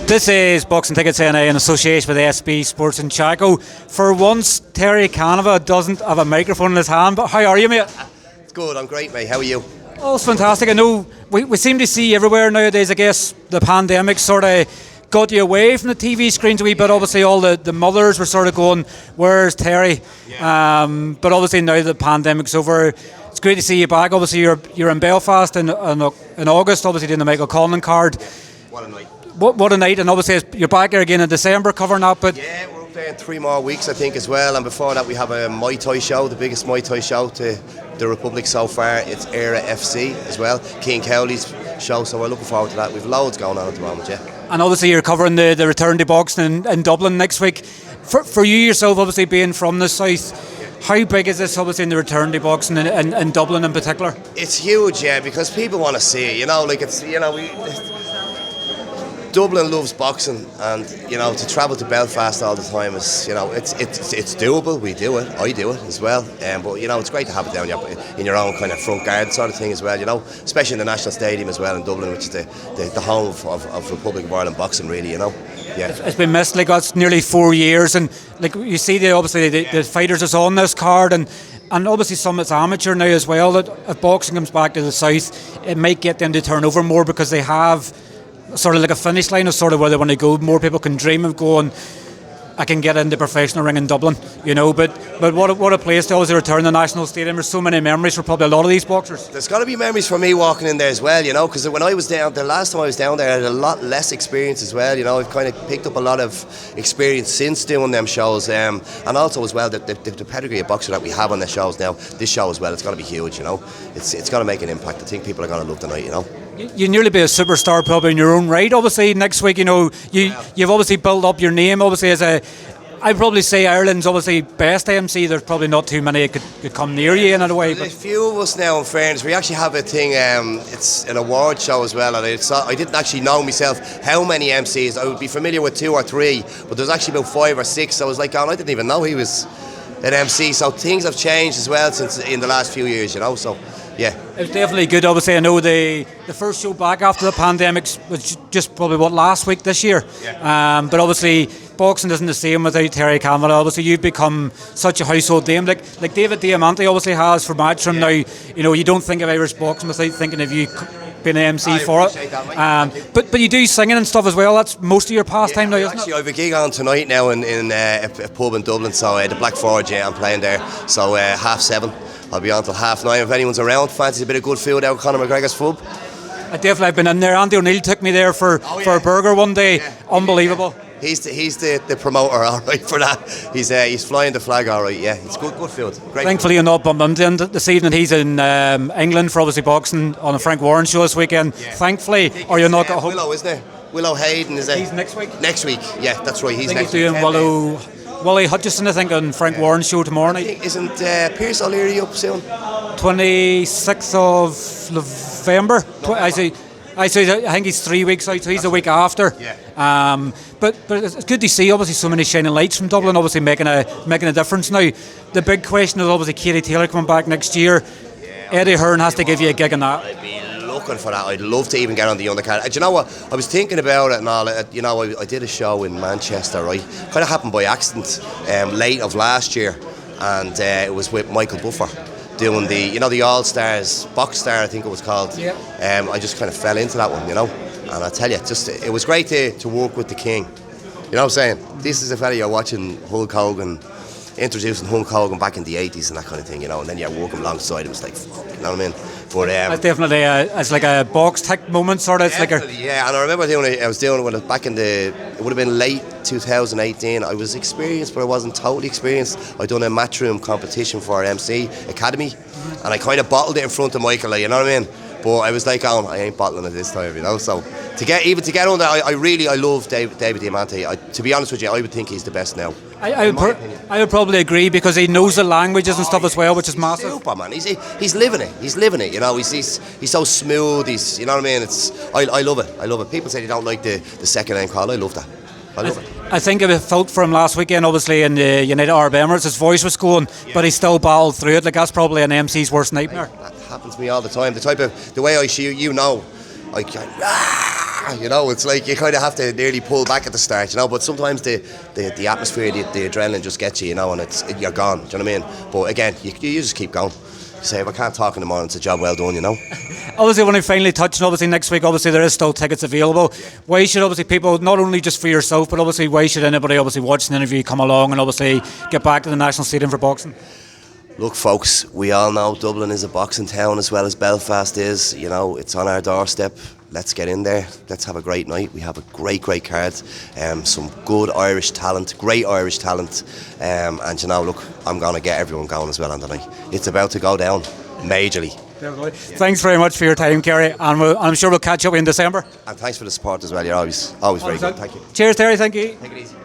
This is Boxing Tickets NA in association with SB Sports Chaco. For once, Terry Kavanagh doesn't have a microphone in his hand, but how are you, mate? It's good, I'm great, mate. How are you? Oh, it's fantastic. I know we seem to see everywhere nowadays. I guess the pandemic sort of got you away from the TV screens a wee bit. Obviously, all the mothers were sort of going, "Where's Terry?" Yeah. But obviously now the pandemic's over, it's great to see you back. Obviously, you're in Belfast in August. Obviously, doing the Michael Conlon card. What a night. What a night! And obviously, you're back here again in December covering that. But yeah, we're up there in 3 more weeks, I think, as well. And before that, we have a Muay Thai show, the biggest Muay Thai show to the Republic so far. It's Era FC as well, Keane Cowley's show. So we're looking forward to that. We've loads going on at the moment, yeah. And obviously, you're covering the return to boxing in Dublin next week. For you yourself, obviously being from the south, how big is this, obviously, in the return to boxing in Dublin in particular? It's huge, yeah, because people want to see it. You know, like Dublin loves boxing, and to travel to Belfast all the time is, it's doable. We do it. I do it as well. But it's great to have it down in your own kind of front garden sort of thing as well. Especially in the National Stadium as well in Dublin, which is the home of Republic of Ireland boxing. Really, Yeah. It's been missed. Like that's nearly 4 years, and like you see, the fighters is on this card, and obviously some it's amateur now as well. That if boxing comes back to the south, it might get them to turn over more because they have sort of like a finish line of sort of where they want to go. More people can dream of going, I can get into professional ring in Dublin, but what a place to always return to the National Stadium. There's so many memories for probably a lot of these boxers. There's got to be memories for me walking in there as well, because when I was down, the last time I was down there, I had a lot less experience as well. I've kind of picked up a lot of experience since doing them shows, and also as well the pedigree of boxer that we have on the shows now. This show as well, it's got to be huge. It's got to make an impact. I think people are going to love the night. You nearly be a superstar probably in your own right. Obviously next week, you've obviously built up your name obviously as I'd probably say Ireland's obviously best MC. There's probably not too many that could come near you in a way. There's a few of us now, in fairness. We actually have a thing, it's an award show as well, and I didn't actually know myself how many MCs. I would be familiar with 2 or 3, but there's actually about 5 or 6. So I was like, I didn't even know he was an MC. So things have changed as well since in the last few years, so yeah. It's definitely good. Obviously, I know the first show back after the pandemic was just probably last week this year. Yeah. But obviously, boxing isn't the same without Terry Kavanagh. Obviously, you've become such a household name, like David Diamante obviously has for Matchroom now. You don't think of Irish boxing without thinking of you being an MC for it. That, but you do singing and stuff as well. That's most of your pastime now, isn't it? Actually, I have a gig on tonight now in a pub in Dublin. So the Black Forge, I'm playing there. So 7:30. I'll be on till 9:30 if anyone's around. Fancies a bit of good food out of Conor McGregor's pub. I've been in there. Andy O'Neill took me there for a burger one day. Yeah. Unbelievable. He's the promoter, all right, for that. He's flying the flag, all right. Yeah, it's good food. Great. Thankfully, you're not bumped into this evening. He's in England for obviously boxing on a Frank Warren show this weekend. Yeah. Thankfully, or you're not got home. Willow, isn't it? Willow Hayden, is it? He's next week. Next week, yeah, that's right. He's next week. Doing Willie Hutchison, I think, on Frank Warren's show tomorrow night. Isn't Pierce O'Leary up soon? 26th of November. I think he's 3 weeks out, so he's a week after. Yeah. But it's good to see obviously so many shining lights from Dublin, obviously making a difference now. The big question is obviously Katie Taylor coming back next year. Yeah, Eddie Hearn has to give you a gig in that. I'd be looking for that. I'd love to even get on the undercard. Do you know what? I was thinking about it and all. I did a show in Manchester, right? Kind of happened by accident late of last year, and it was with Michael Buffer doing the All Stars Box Star, I think it was called. Yeah. I just kind of fell into that one, and I tell you, it was great to work with the King. You know what I'm saying? This is a fella you're watching Hulk Hogan, introducing Hulk Hogan back in the 80s and that kind of thing, and then you're working alongside him. It's like, you know what I mean? But it's definitely it's like a box tech moment, sort of. Yeah, and I remember I was doing it back it would have been late 2018. I was experienced, but I wasn't totally experienced. I'd done a matchroom competition for MC Academy, and I kind of bottled it in front of Michael, you know what I mean? But I was like, I ain't bottling it this time, So to get on there, I love David Diamante. To be honest with you, I would think he's the best now. I would probably agree because he knows the languages and stuff as well, which is massive. Super, man. He's living it. He's living it. He's so smooth. You know what I mean? I love it. I love it. People say they don't like the second name call. I love that. I think if it felt for him last weekend, obviously in the United Arab Emirates, his voice was going, but he still battled through it. Like that's probably an MC's worst nightmare. That happens to me all the time. The way I shoot, I you know, it's like you kind of have to nearly pull back at the start, you know, but sometimes the atmosphere, the adrenaline just gets you, you know, and you're gone, do you know what I mean? But again, you just keep going. You say, if I can't talk in the morning, it's a job well done, you know. Obviously, when we finally touch, and obviously next week, obviously there is still tickets available. Why should obviously people, not only just for yourself, but obviously why should anybody obviously watch the interview come along and obviously get back to the National Stadium for boxing? Look, folks, we all know Dublin is a boxing town as well as Belfast is. You know, it's on our doorstep. Let's get in there. Let's have a great night. We have a great card. Some good Irish talent, great Irish talent. And you know, look, I'm going to get everyone going as well on the night. It's about to go down majorly. Thanks very much for your time, Kerry, and I'm sure we'll catch up in December. And thanks for the support as well. You're always very good. Thank you. Cheers, Terry. Thank you. Take it easy.